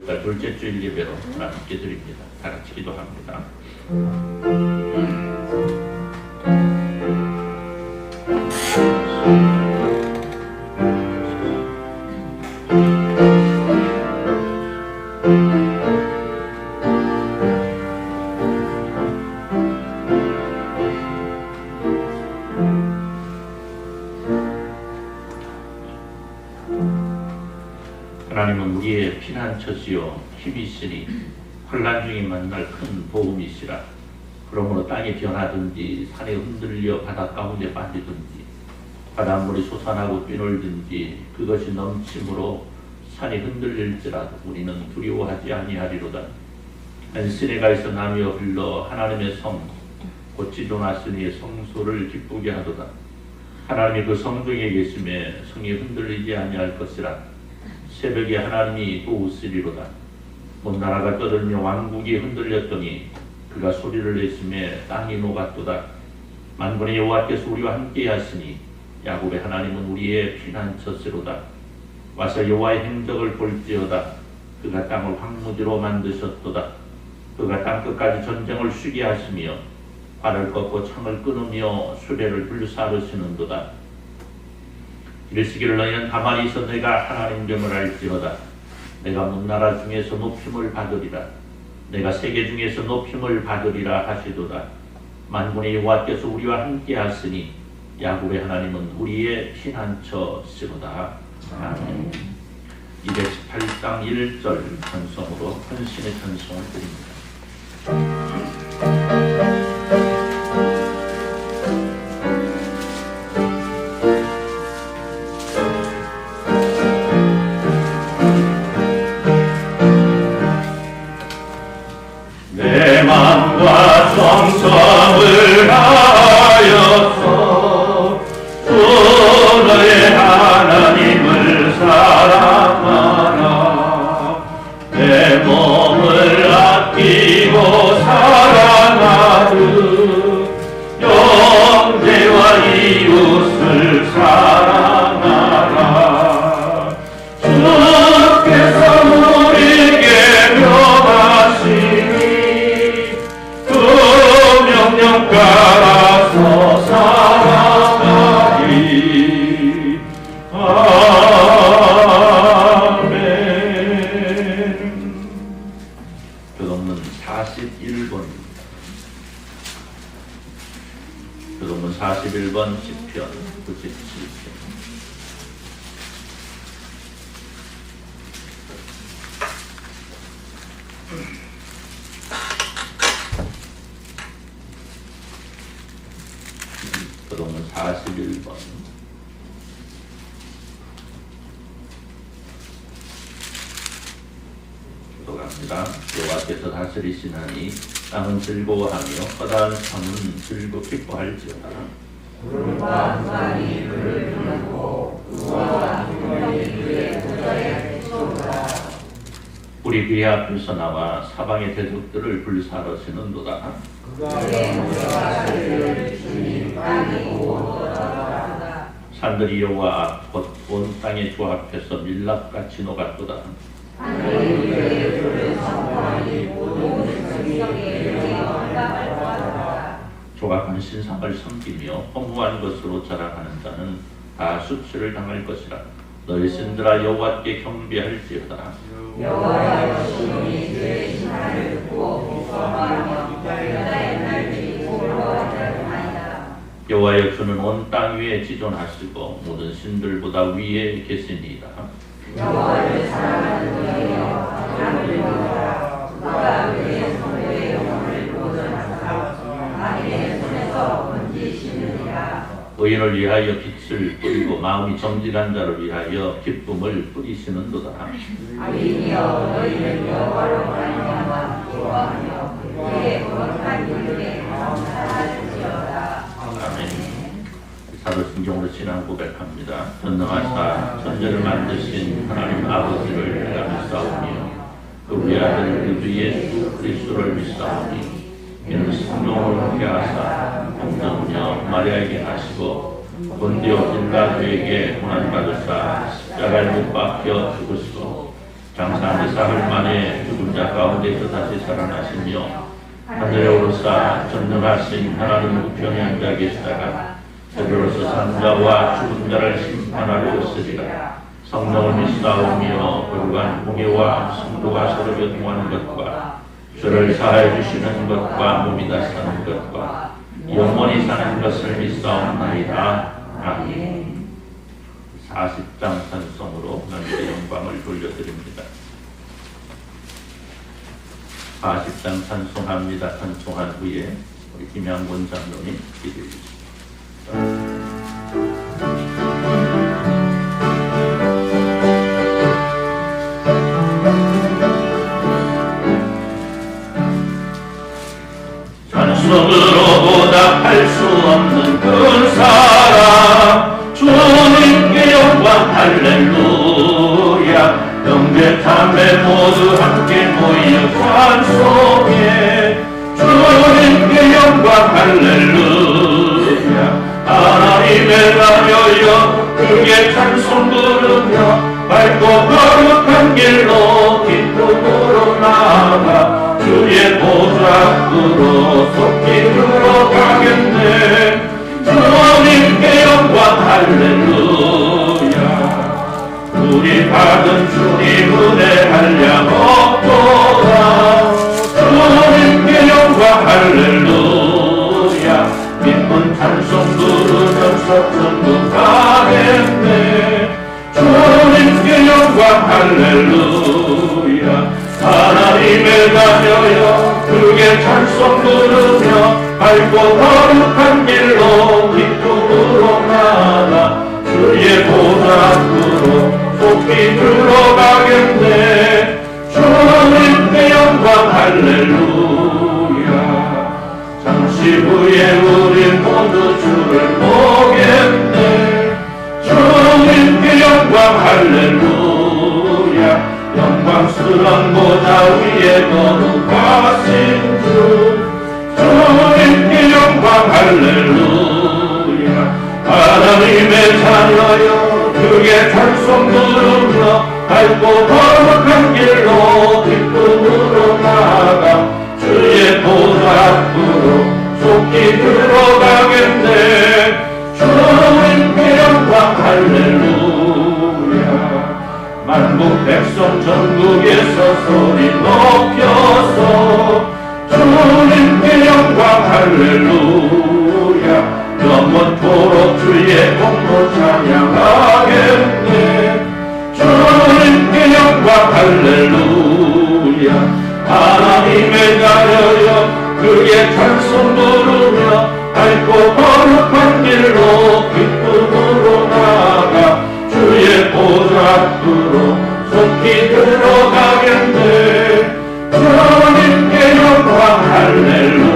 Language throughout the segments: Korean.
둘째 주일 예배로 함께 드립니다. 다 같이 기도합니다. 하나님은 우리의 피난처시요 힘이시니 환난 중에 만날 큰 보험이시라. 그러므로 땅이 변하든지 산이 흔들려 바다 가운데 빠지든지 바닷물이 솟아나고 뛰놀든지 그것이 넘침으로 산이 흔들릴지라도 우리는 두려워하지 아니하리로다. 한 시내가에서 나며 흘러 하나님의 성 곧 지존하시니의 성소를 기쁘게 하도다. 하나님이 그 성 중에 계심에 성이 흔들리지 아니할 것이라. 새벽에 하나님이 도우시리로다. 온 나라가 떠들며 왕국이 흔들렸더니 그가 소리를 내심에 땅이 녹았도다. 만군의 여호와께서 우리와 함께 하시니 야곱의 하나님은 우리의 피난처시로다. 와서 여호와의 행적을 볼지어다. 그가 땅을 황무지로 만드셨도다. 그가 땅끝까지 전쟁을 쉬게 하시며 발을 꺾고 창을 끊으며 수레를 불사르시는도다. 이르시기를 너희는 가만히 있어 내가 하나님 됨을 알지어다. 내가 문나라 중에서 높임을 받으리라. 내가 세계 중에서 높임을 받으리라 하시도다. 만군의 여호와께서 우리와 함께 하시니 야곱의 하나님은 우리의 피난처시로다. 아멘. 218장 1절 찬송으로 헌신의 찬송을 드립니다. 내 맘과 정성을 다하여서 주 너의 하나님을 사랑하라. 내 몸을 아끼고 사랑하듯 형제와 이웃을 사랑하라. 주께서 우리에게 명하시니 명령 따라서 살아가리. 아멘. 교동문 41번입니다. 교동문 41번 시편 97편. 교동문 41번. 기도합니다. 여호와께서 다스리시나니 땅은 즐거워하며 허다한 산은 즐겁게 기뻐할지어다. 구름과 우산이 그를 두르고 그와 구름이 그의 보좌에 비추어라. 우리 그의 앞에서 나와 사방의 대적들을 불사르시는도다. 그의 모래와 자리를 주님 땅이 오도다. 산들이 여호와 앞 곧 온 땅의 주 앞에서 밀랍같이 녹았도다. 하늘이 그의 푸른 성과니 모든 생명이 언감할 것이다. 조각한 신상을 섬기며 허무한 것으로 자랑하는 자는 다 수치를 당할 것이라. 너희 신들아 여호와께 경배할지어다. 여호와의 신이 그의 신하를 듣고 기뻐하며 여자의 날들이 부러워하리이다. 여호와의 주는 온 땅 위에 지존하시고 모든 신들보다 위에 계시니이다. 여호와를 사랑하는 너희여 하나님을 믿어라. 그가 그의 성도의 영혼을 보존하사 악인의 손에서 건지시느니라. 의인을 위하여 빛을 뿌리고 마음이 정직한 자를 위하여 기쁨을 뿌리시는도다. 악인이여 너희는 여호와로 말미암아 기뻐하며 그의 거룩한 이름에 감사할지어다. 아멘. 사도신경으로 신앙 고백합니다. 전능하사 천지를 만드신 하나님 아버지를 내가 믿사오며 그 외아들 그주 예수 그리스도를 믿사오니 이는 성령을 함께 하사 동정녀 마리아에게 하시고 본디오 빌라도에게 고난받으사 십자가에 못 박혀 죽으시고 장사한 사흘 만에 죽은 자 가운데서 다시 살아나시며 하늘에 오르사 전능하신 하나님 우편에 앉아 계시다가 저리로서 산자와 죽은 자를 심판하러 오시리라. 성령을 믿사오며 거룩한 공예와 성도가 서로 교통하는 것과 죄를 사하여 주시는 것과 몸이 다시 사는 것과 영원히 사는 것을 믿사옵나이다. 아멘. 40장 찬송으로 하나님께 영광을 돌려드립니다. 40장 찬송합니다. 찬송한 후에 우리 김양곤 장로님 기도해 주십시오. 찬송으로 보답할 수 없는 큰 사랑 주님께 영광 할렐루야. 영대탐에 모두 함께 모여 찬송해 주님께 영광 할렐루야. 하나님의 자녀여 크게 찬송 부르며 밝고 거룩한 길로 기쁨으로 나아가 주의 보좌 앞으로 속히 들어가겠네. 주님께 영광 할렐루야. 우리 받은 주님 은혜 한량 없도다. 주님께 영광 할렐루야. 기쁜 찬송 부르면서 천국 가겠네. 주님께 영광 할렐루야. 하나님의 자녀여 크게 찬송 부르며 밝고 거룩한 길로 기쁨으로 나아가 주의 보좌 앞으로 속히 들어가겠네. 주님께 영광 할렐루야. 잠시 후에 우리 모두 주를 보겠네. 주님께 영광 할렐루야. 영광스러운 보좌 위에 거룩하신 주 주님께 영광 할렐루야. 하나님의 자녀여 크게 찬송 부르며 밝고 거룩한 길로 기쁨으로 나아가 주의 보좌 앞으로 속히 들어가겠네. 주님께 영광 할렐루야. 만국 백성 전국에서 소리 높여서 주님께 영광 할렐루야. 영원토록 주의 공로 찬양하겠네. 주님께 영광 할렐루야. 하나님의 자녀여 크게 찬송 부르며 밝고 거룩한 길로 기쁨으로 나아가 주의 보좌 앞으로 속히 들어가겠네. 주님께 영광 할렐루야.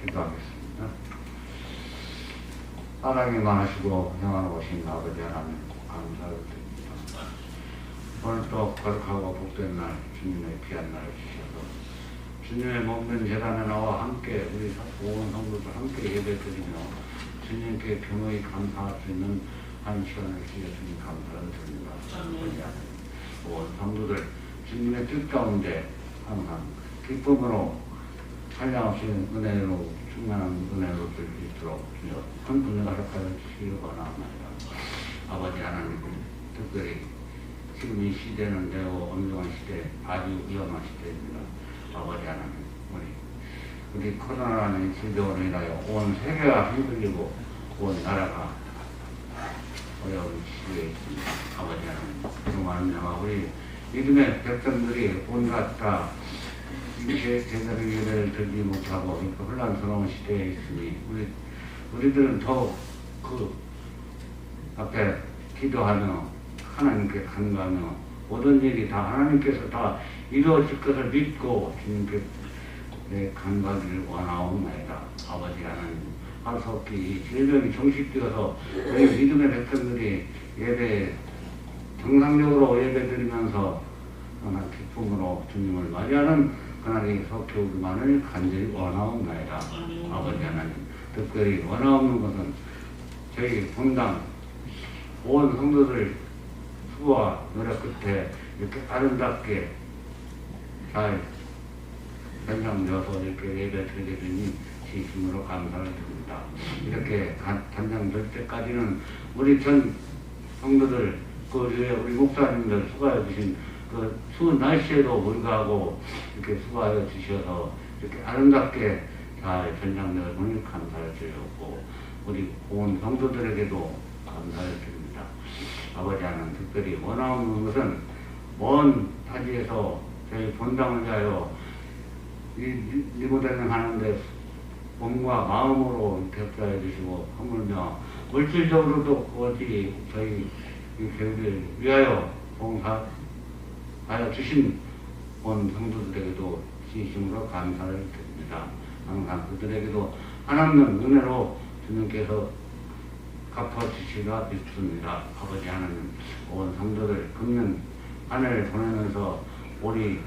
기도하겠습니다. 사랑이 많으시고 평안하신 아버지 하나님 감사를 드립니다. 오늘 또 거룩하고 복된 날 주님의 귀한 날을 주셔서 주님의 몸된 재단에 나와 함께 우리 온 성도들 함께 예배드리며 주님께 겸허히 감사할 수 있는 한 시간을 주셔주니 감사를 드립니다. 온 성도들 주님의 뜻 가운데 항상 기쁨으로 한량없이 은혜로 충만한 은혜로 줄 수 있도록 주여 큰 분야가 협박을 주시기 원합니다. 아버지 하나님 특별히 지금 이 시대는 매우 엄중한 시대, 아주 위험한 시대입니다. 아버지 하나님 우리 코로나라는 질병으로 인하여 온 세계가 흔들리고 온 나라가 어려운 시기에 있습니다. 아버지 하나님 그동안 우리 믿음의 백성들이 온갖 다 이렇게 제대로 예배를 드리지 못하고 혼란스러운 시대에 있으니 우리들은 더 그 앞에 기도하며 하나님께 간구하며 모든 일이 다 하나님께서 다 이루어질 것을 믿고 주님께 내 간구하기를 원하옵나이다. 아버지 하나님 하루속히 질병이 종식되어서 저희 믿음의 백성들이 예배 정상적으로 예배드리면서 그날 기쁨으로 주님을 맞이하는 그날이 속히 오기만을 간절히 원하옵나이다. 아버지 하나님, 특별히 원하옵는 것은 저희 본당 온 성도들 수고와 노력 끝에 이렇게 아름답게 잘 단장되어서 이렇게 예배 드리게 되니 진심으로 감사를 드립니다. 이렇게 단장될 때까지는 우리 전 성도들, 그 위에 우리 목사님들 수고해 주신 그 추운 날씨에도 불구하고 이렇게 수고하여 주셔서 이렇게 아름답게 잘 전장되어 보니 감사를 드렸고, 우리 온 성도들에게도 감사를 드립니다. 아버지 하나님, 특별히 원하옵는 것은 먼 타지에서 저희 본당을 위하여 리모델링 하는데 몸과 마음으로 격려해 주시고, 하물며 물질적으로도 어디 저희 이 교회를 위하여 봉사하여 주신 온 성도들에게도 진심으로 감사를 드립니다. 항상 그들에게도 한없는 은혜로 주님께서 갚아주시기가 믿습니다. 아버지 하나님, 온 성도들 금년 한 해를 보내면서 우리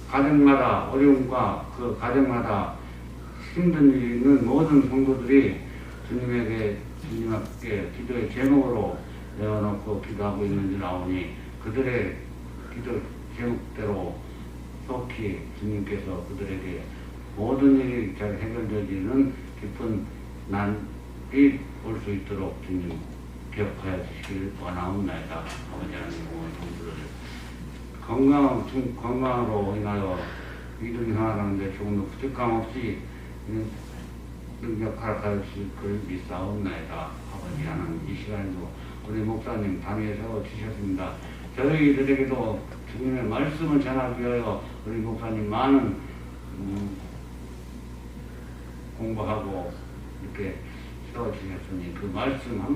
가정마다 어려움과 그 가정마다 힘든 일이 있는 모든 성도들이 주님께 기도의 제목으로 내어놓고 기도하고 있는 줄 아오니, 그들의 기도 제목대로 속히 주님께서 그들에게 모든 일이 잘 해결되지는 기쁜 날이 올 수 있도록 주님 기억하여 주시길 원하옵나이다. 아버지 하나님, 온 성도들 건강으로 인하여 믿음이 살아가는데 조금 더 부족함 없이 능력하여 주실 걸 믿사옵나이다. 아버지 하나님, 이 시간에도 우리 목사님 담에 세워 주셨습니다. 저희들에게도 주님의 말씀을 전하기 위하여 우리 목사님 많은 공부하고 이렇게 세워주셨으니 그 말씀 한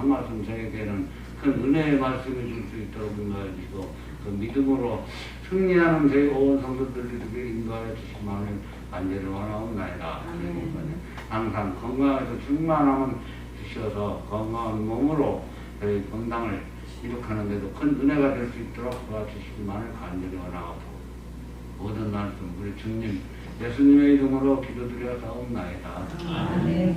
말씀 저에게는 큰 은혜의 말씀을 줄 수 있도록 인도하여 주시고, 그 믿음으로 승리하는 저희 온 성도들에게 인도하여 주시기만을 간절히 원하옵나이다. 우리 목사님 항상 건강해서 충만함을 주셔서 건강한 몸으로 저희 본당을 이룩하는 데도 큰 은혜가 될 수 있도록 도와주시기만을 간절히 원하고, 모든 말씀 우리 주님 예수님의 이름으로 기도드려 사옵나이다. 하나님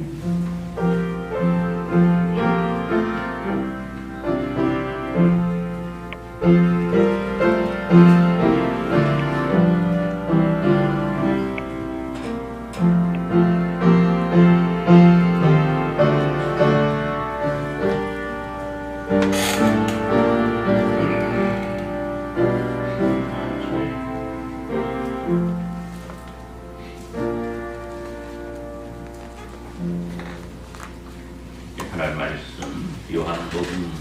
말씀 요한복음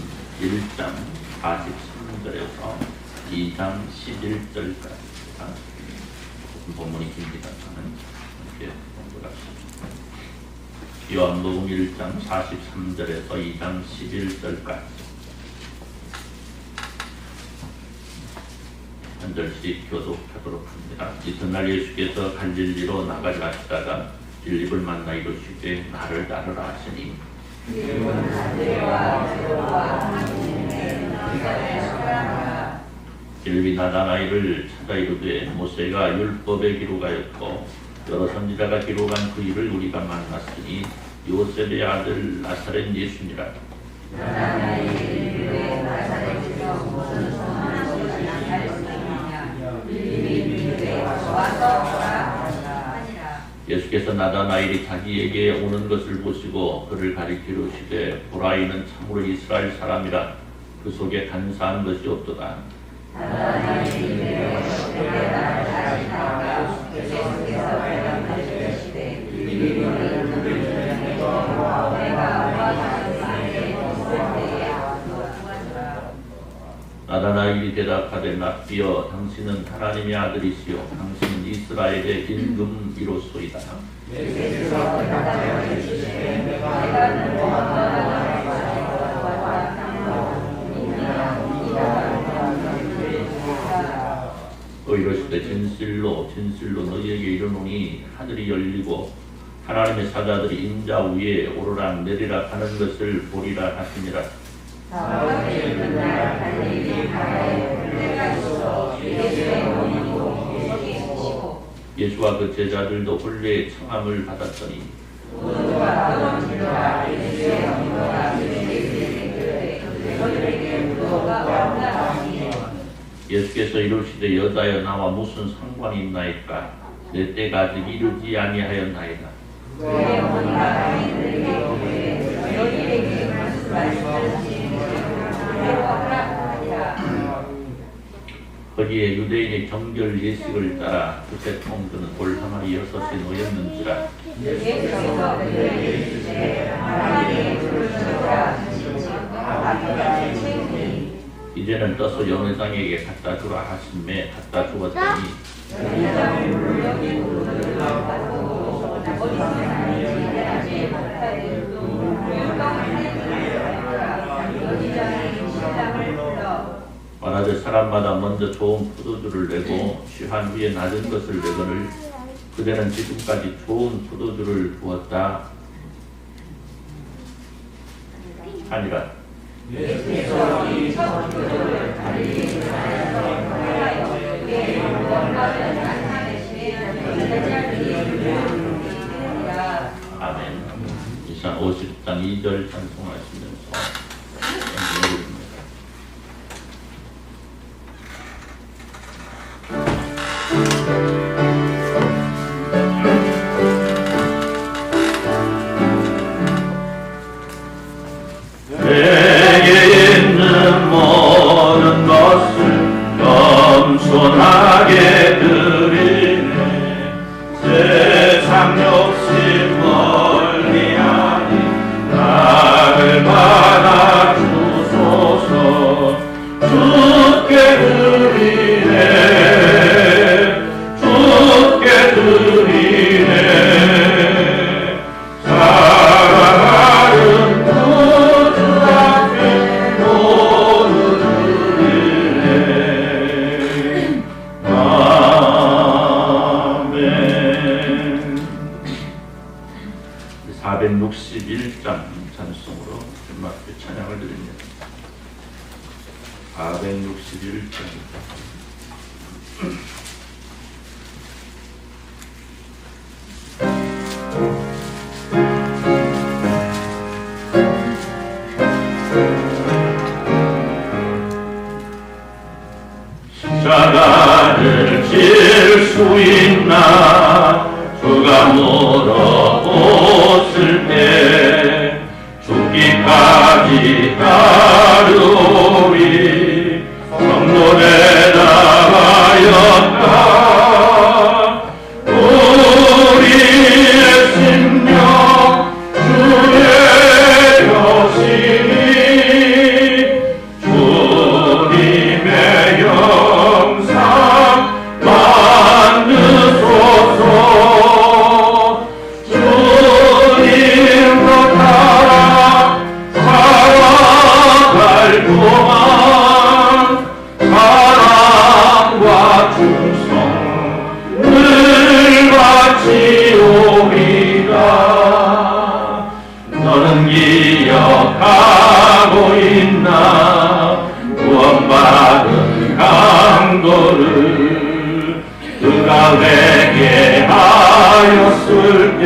1장 43절에서 2장 11절까지 본문이 깁니다. 저는 이렇게 공부합시다. 요한복음 1장 43절에서 2장 11절까지 한 절씩 교독하도록 합니다. 이튿날 예수께서 갈릴리로 나가시다가 빌립을 만나 이르시되 나를 따르라 하시니 빌립이 나다나엘을 찾아 이르되 모세가 율법에 기록하였고 여러 선지자가 기록한 그 일을 우리가 만났으니 요셉의 아들 나사렛 예수니라. 예수께서 나다나엘이 자기에게 오는 것을 보시고 그를 가리키시되 보라, 이는 참으로 이스라엘 사람이라. 그 속에 간사한 것이 없도다. 나다나엘이 대답하되 납비여, 당신은 하나님의 아들이시요 당신은 이스라엘의 임금이로소이다. 또 이르시되 진실로 너희에게 이르노니 하늘이 열리고 하나님의 사자들이 인자 위에 오르락 내리락 하는 것을 보리라 하시니라. 사흘째 그날 달리기 바다에 내가 있어 예수의 몸이 거기에 묻히고 예수와 그 제자들도 혼례의 청함을 받았더니 우두가 떨어지더라. 예수의 영광이 그들에게 그들에게 우두가 없나니 예수께서 이르시되 여자여 나와 무슨 상관이 있나이까 내 때가 아직 이르지 아니하였나이다. 내 어머니가 당인들에게 이르되 너희에게 무슨 말씀하시는지 배워하라 하니라. 거기에 유대인의 정결 예식을 따라 두세 통 드는 돌 항아리 6에 놓였는지라. 예수께서 그들에게 이르시되 하나님의 불을 주라 하시니 아버지의 책임이 이제는 떠서 연회장에게 갖다 주라 하심에 갖다 주었더니 연회장을 물려주고 그들을 받고 어디서 나는지 알지 못하여도 율동하였더라. 연회장이 신랑을 불러 말하되 사람마다 먼저 좋은 포도주를 내고 취한 후에 낮은 것을 내거늘 그대는 지금까지 좋은 포도주를 부었다 하니라. 예수께서 이 첫 표도를 달리기 전에서 하여 그의 영광을 나타내시니 제자들이 그를 믿으리라. 아멘. 이상 50장 2절 찬송하시면서 연주해드립니다. 내게 있는 모든 것을 겸손하게 드리네. 세상 욕심 멀리 하니 나를 받아 주소서. 주께 드리네. 주께 드리네. 사랑하는 구주 앞에 모두 드리네. 아멘. 461장 찬송으로 주님께 찬양을 드립니다. 461장. 십자가를 질 수 있나 주가 물어보실 때 죽기까지 따르리 성도에 나가였다. 우리의 심령 주의 여신이 주님의 영상 만드소서. 주님과 따라 살아갈 동안 사랑과 충성을 바치오리다. 너는 기억하고 있나 구원받은 강도를 그가 회개하였을 때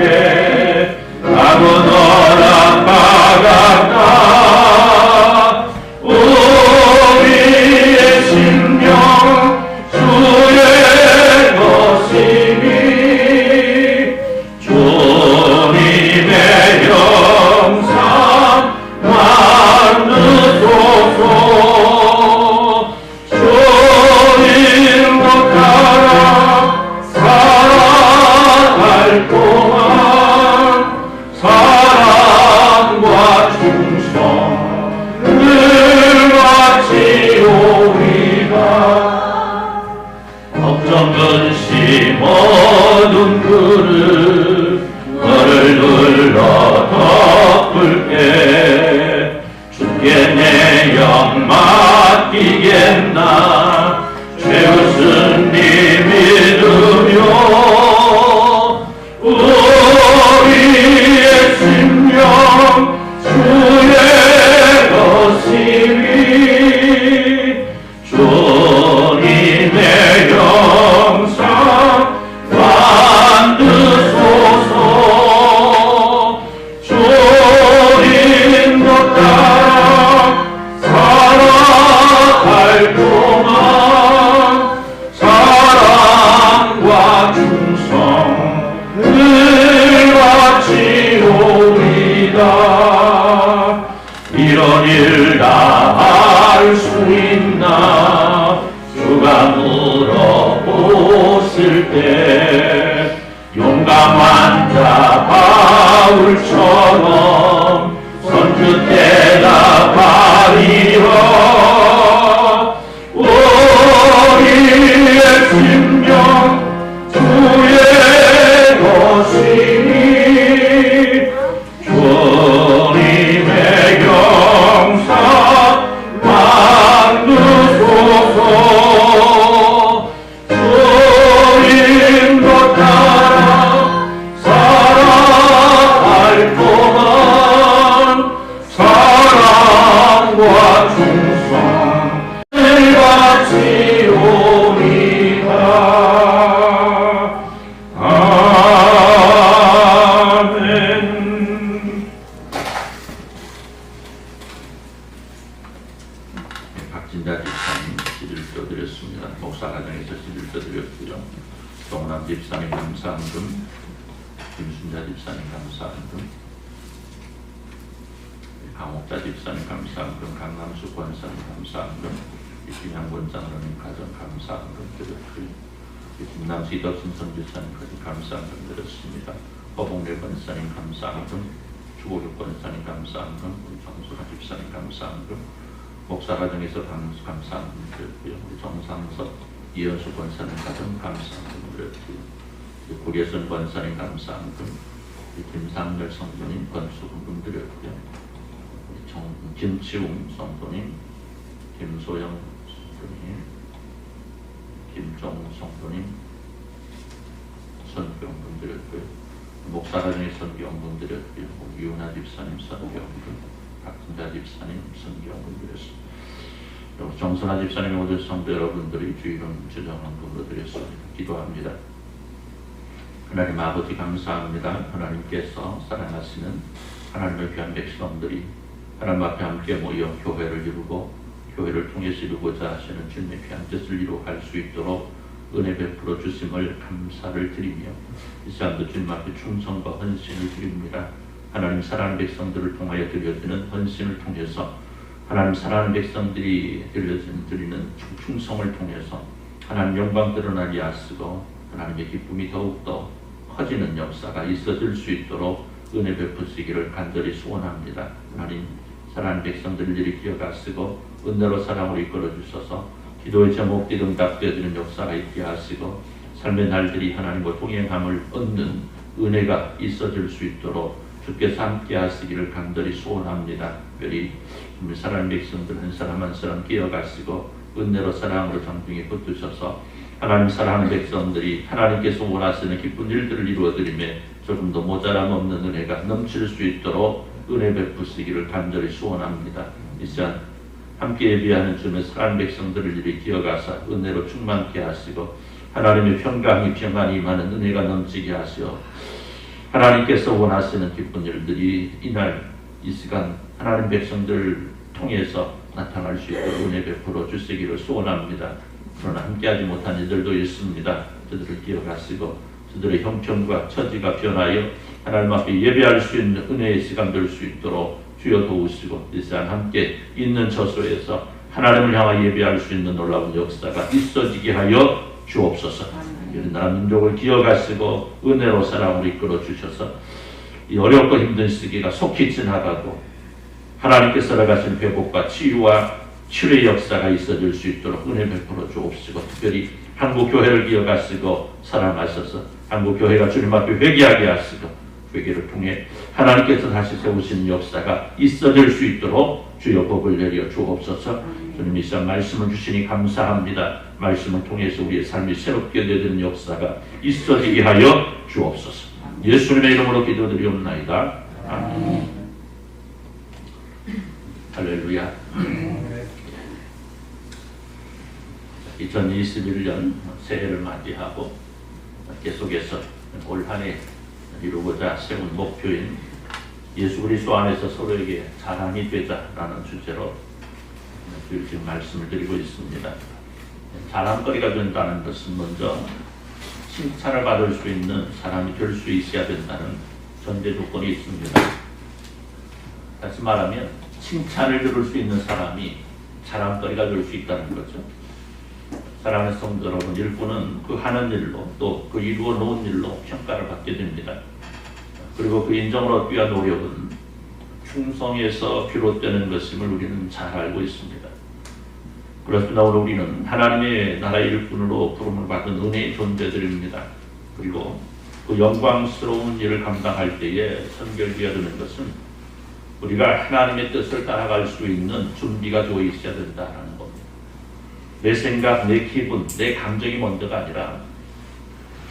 나도 너랑 받았다. 우리의 심령 주의 것이니 주님의 영상 만드소서. 주님과 따라 살아갈 동안 사랑과 충성을 바치오리다. 걱정 근심 어두운 그릇 너를 눌러 덮을게. 주께 내 영 맡기겠나. 죄우신 네 믿으며 어딜 다할 수 있나 주가 물어보실 때 용감한 자 바울처럼 선뜻 대답하리라. 우리의 심령 주의 것이니 주님의 경사 만드소서. 주님도 따라 살아갈 동안 사랑과 충성 같이 오리라. 아멘. 박진자 집사님 11조 드렸습니다. 목사과정에서 11조 드렸고요. 동남 집사님 감사한금, 김순자 집사님 감사한금, 강옥자 집사님 감사한금, 강남수 권사님 감사한금, 김양 권장로님 가정 감사한금 드렸고요. 김남수 이덕순 선교사님까지 감사한금 드렸습니다. 허봉래 권사님 감사한금, 주호육 권사님 감사한금, 우리 정수라 집사님 감사한금, 목사과정에서 감사한금 드렸고요. 우리 정상석 이현수 권사님 가정 감사한금 드렸고요. 고려선 권사님 감사한금, 김상렬 성도님 권수금금 드렸고요. 김치웅 성도님, 김소영 성도님, 김종 성도님 선교원금 드렸고요. 목사과정에 선교원금 드렸고요. 유은하 집사님 선교원금, 박진자 집사님 선교원금 드렸습니다. 그리고 정선아 집사님 모두 성도 여러분들이 주일은 주정원금으로 드렸습니다. 기도합니다. 하나님 아버지 감사합니다. 하나님께서 사랑하시는 하나님의 귀한 백성들이 하나님 앞에 함께 모여 교회를 이루고 교회를 통해서 이루고자 하시는 주님의 귀한 뜻을 이루어갈 수 있도록 은혜 베풀어 주심을 감사를 드리며 이 시간도 주님 앞에 충성과 헌신을 드립니다. 하나님 사랑하는 백성들을 통하여 드려지는 헌신을 통해서 하나님 사랑하는 백성들이 드리는 충성을 통해서 하나님 영광 드러나게 하시고 하나님의 기쁨이 더욱더 커지는 역사가 있어질 수 있도록 은혜 베푸시기를 간절히 소원합니다. 하나님 사랑하는 백성들을 기억하시고 은혜로 사랑으로 이끌어 주셔서 기도의 제목들이 응답되어지는 역사가 있게 하시고 삶의 날들이 하나님과 동행함을 얻는 은혜가 있어질 수 있도록 주께서 함께 하시기를 간절히 소원합니다. 특별히 우리 사랑하는 백성들 한 사람 한 사람 기억하시고 은혜로 사랑으로 정중히 붙드셔서 하나님 사랑하는 백성들이 하나님께서 원하시는 기쁜 일들을 이루어드리며 조금 더 모자람 없는 은혜가 넘칠 수 있도록 은혜 베푸시기를 간절히 소원합니다. 이 시간 함께 예비하는 주님의 사랑하는 백성들을 이리 기억하사 은혜로 충만케 하시고 하나님의 평강이 평안이 임하는 은혜가 넘치게 하시어 하나님께서 원하시는 기쁜 일들이 이날 이 시간 하나님 백성들을 통해서 나타날 수 있도록 은혜 베풀어 주시기를 소원합니다. 그러나 함께하지 못한 이들도 있습니다. 저들을 기억하시고 저들의 형편과 처지가 변하여 하나님 앞에 예배할 수 있는 은혜의 시간 될 수 있도록 주여 도우시고 이 시간 함께 있는 처소에서 하나님을 향하여 예배할 수 있는 놀라운 역사가 있어지게 하여 주옵소서. 이런 나라 민족을 기억하시고 은혜로 사랑으로 이끌어 주셔서 이 어렵고 힘든 시기가 속히 지나가고 하나님께서 나가신 회복과 치유와 치료의 역사가 있어질 수 있도록 은혜 베풀어 주옵시고 특별히 한국 교회를 기억하시고 사랑하셔서 한국 교회가 주님 앞에 회개하게 하시고 회개를 통해 하나님께서 다시 세우시는 역사가 있어질 수 있도록 주여 법을 내려 주옵소서. 주님 이 시간 말씀을 주시니 감사합니다. 말씀을 통해서 우리의 삶이 새롭게 되는 역사가 있어지게 하여 주옵소서. 예수님의 이름으로 기도드리옵나이다. 아멘. 할렐루야. 2021년 새해를 맞이하고 계속해서 올 한 해 이루고자 세운 목표인 예수 그리스도 안에서 서로에게 자랑이 되자라는 주제로 지금 말씀을 드리고 있습니다. 자랑거리가 된다는 것은 먼저 칭찬을 받을 수 있는 사람이 될 수 있어야 된다는 전제 조건이 있습니다. 다시 말하면 칭찬을 들을 수 있는 사람이 자랑거리가 될 수 있다는 거죠. 사랑하는 성도 여러분, 일꾼은 그 하는 일로 또 그 이루어 놓은 일로 평가를 받게 됩니다. 그리고 그 인정을 얻기 위한 노력은 충성에서 비롯되는 것임을 우리는 잘 알고 있습니다. 그렇습니다. 오늘 우리는 하나님의 나라의 일꾼으로 부름을 받은 은혜의 존재들입니다. 그리고 그 영광스러운 일을 감당할 때에 선결기가 되는 것은 우리가 하나님의 뜻을 따라갈 수 있는 준비가 되어 있어야 된다는 겁니다. 내 생각, 내 기분, 내 감정이 먼저가 아니라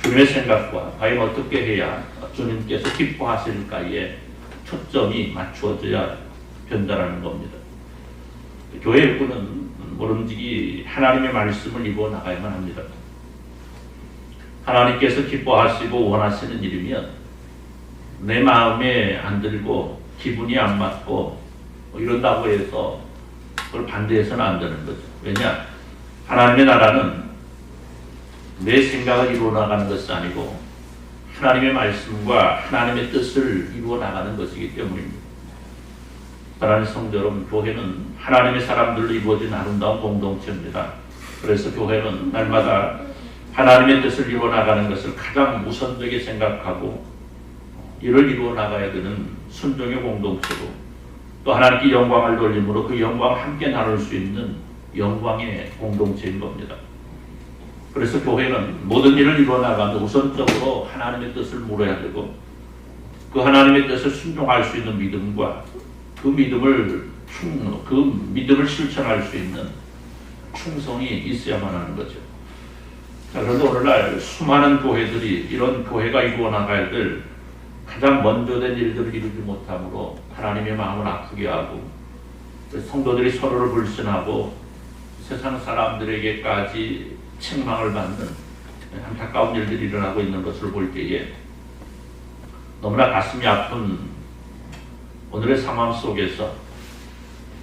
주님의 생각과 과연 어떻게 해야 주님께서 기뻐하실까에 초점이 맞추어져야 된다는 겁니다. 교회 일꾼은 모름지기 하나님의 말씀을 이루어 나가야만 합니다. 하나님께서 기뻐하시고 원하시는 일이면 내 마음에 안 들고 기분이 안 맞고 이런다고 해서 그걸 반대해서는 안 되는 거죠. 왜냐? 하나님의 나라는 내 생각을 이루어 나가는 것이 아니고 하나님의 말씀과 하나님의 뜻을 이루어 나가는 것이기 때문입니다. 사랑하는 성도 여러분, 교회는 하나님의 사람들로 이루어진 아름다운 공동체입니다. 그래서 교회는 날마다 하나님의 뜻을 이루어 나가는 것을 가장 우선되게 생각하고 이를 이루어 나가야 되는 순종의 공동체고 또 하나님께 영광을 돌림으로 그 영광을 함께 나눌 수 있는 영광의 공동체인 겁니다. 그래서 교회는 모든 일을 이루어 나가면 우선적으로 하나님의 뜻을 물어야 되고 그 하나님의 뜻을 순종할 수 있는 믿음과 그 믿음을 실천할 수 있는 충성이 있어야만 하는 거죠. 자, 그런데 오늘날 수많은 교회들이 이런 교회가 이루어 나가야 될 가장 먼저 된 일들을 이루지 못함으로 하나님의 마음을 아프게 하고 성도들이 서로를 불신하고 세상 사람들에게까지 책망을 받는 안타까운 일들이 일어나고 있는 것을 볼 때에 너무나 가슴이 아픈 오늘의 상황 속에서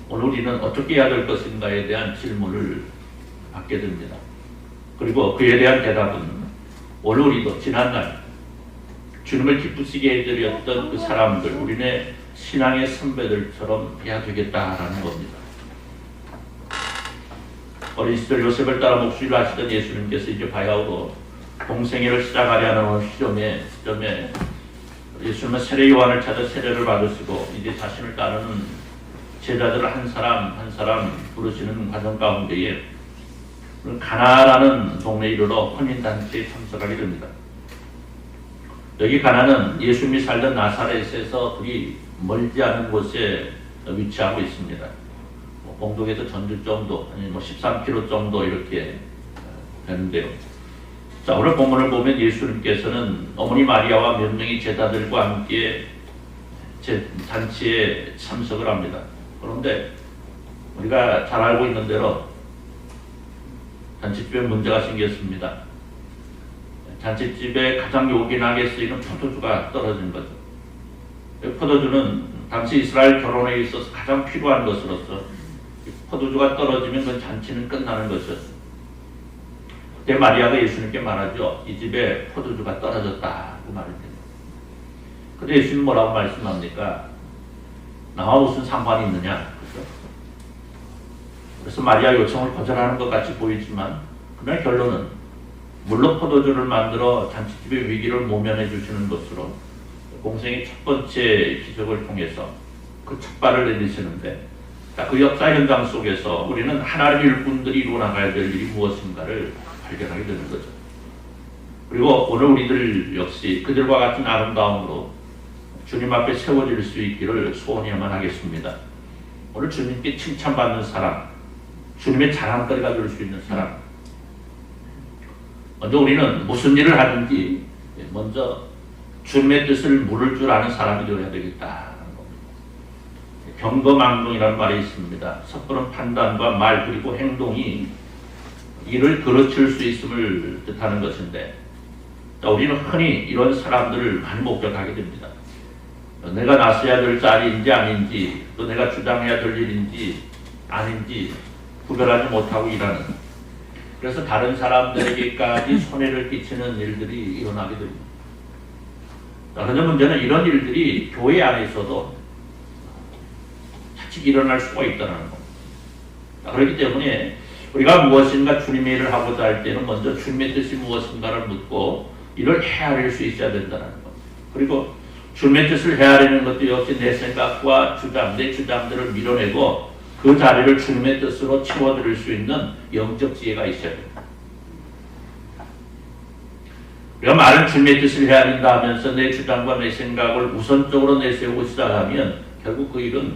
오늘 우리는 어떻게 해야 될 것인가에 대한 질문을 받게 됩니다. 그리고 그에 대한 대답은 오늘 우리도 지난날 주님을 기쁘시게 해드렸던 그 사람들, 우리네 신앙의 선배들처럼 해야 되겠다라는 겁니다. 어린 시절 요셉을 따라 목수일을 하시던 예수님께서 이제 바야흐로 공생애를 시작하려는 시점에 예수님은 세례 요한을 찾아 세례를 받으시고 이제 자신을 따르는 제자들을 한 사람 한 사람 부르시는 과정 가운데에 가나라는 동네에 이르러 혼인잔치에 참석하게 됩니다. 여기 가나는 예수님이 살던 나사렛에서 그리 멀지 않은 곳에 위치하고 있습니다. 공동에서 전주 정도, 아니 13km 정도 이렇게 되는데요. 자, 오늘 본문을 보면 예수님께서는 어머니 마리아와 몇 명의 제자들과 함께 잔치에 참석을 합니다. 그런데 우리가 잘 알고 있는 대로 잔치집에 문제가 생겼습니다. 잔치집에 가장 요긴하게 쓰이는 포도주가 떨어진 거죠. 포도주는 당시 이스라엘 결혼에 있어서 가장 필요한 것으로서 포도주가 떨어지면 그 잔치는 끝나는 것이었습니다. 그때 마리아가 예수님께 말하죠. 이 집에 포도주가 떨어졌다고 말합니다. 근데 예수님 뭐라고 말씀합니까? 나와 무슨 상관이 있느냐? 그렇죠? 그래서 마리아 요청을 거절하는 것 같이 보이지만 그날 결론은 물로 포도주를 만들어 잔치집의 위기를 모면해 주시는 것으로 공생의 첫 번째 기적을 통해서 그 첫 발을 내디시는데 그 역사 현장 속에서 우리는 하나님의 일꾼들이 이루어 나가야 될 일이 무엇인가를 발견하게 되는 거죠. 그리고 오늘 우리들 역시 그들과 같은 아름다움으로 주님 앞에 세워질 수 있기를 소원해야만 하겠습니다. 오늘 주님께 칭찬받는 사람, 주님의 자랑거리가 될 수 있는 사람, 먼저 우리는 무슨 일을 하든지 먼저 주님의 뜻을 물을 줄 아는 사람이 되어야 되겠다는 겁니다. 경거망동이라는 말이 있습니다. 섣부른 판단과 말 그리고 행동이 이를 그르칠 수 있음을 뜻하는 것인데 우리는 흔히 이런 사람들을 많이 목격하게 됩니다. 내가 나서야 될 자리인지 아닌지 또 내가 주장해야 될 일인지 아닌지 구별하지 못하고 일하는, 그래서 다른 사람들에게까지 손해를 끼치는 일들이 일어나게 됩니다. 그런데 문제는 이런 일들이 교회 안에서도 일찍 일어날 수가 있다는 겁니다. 그렇기 때문에 우리가 무엇인가 주님의 일을 하고자 할 때는 먼저 주님의 뜻이 무엇인가를 묻고 이를 헤아릴 수 있어야 된다는 것. 그리고 주님의 뜻을 헤아리는 것도 역시 내 생각과 주장, 내 주장들을 밀어내고 그 자리를 주님의 뜻으로 채워드릴 수 있는 영적 지혜가 있어야 됩니다. 우리가 많은 주님의 뜻을 헤아린다 하면서 내 주장과 내 생각을 우선적으로 내세우고 시작하면 결국 그 일은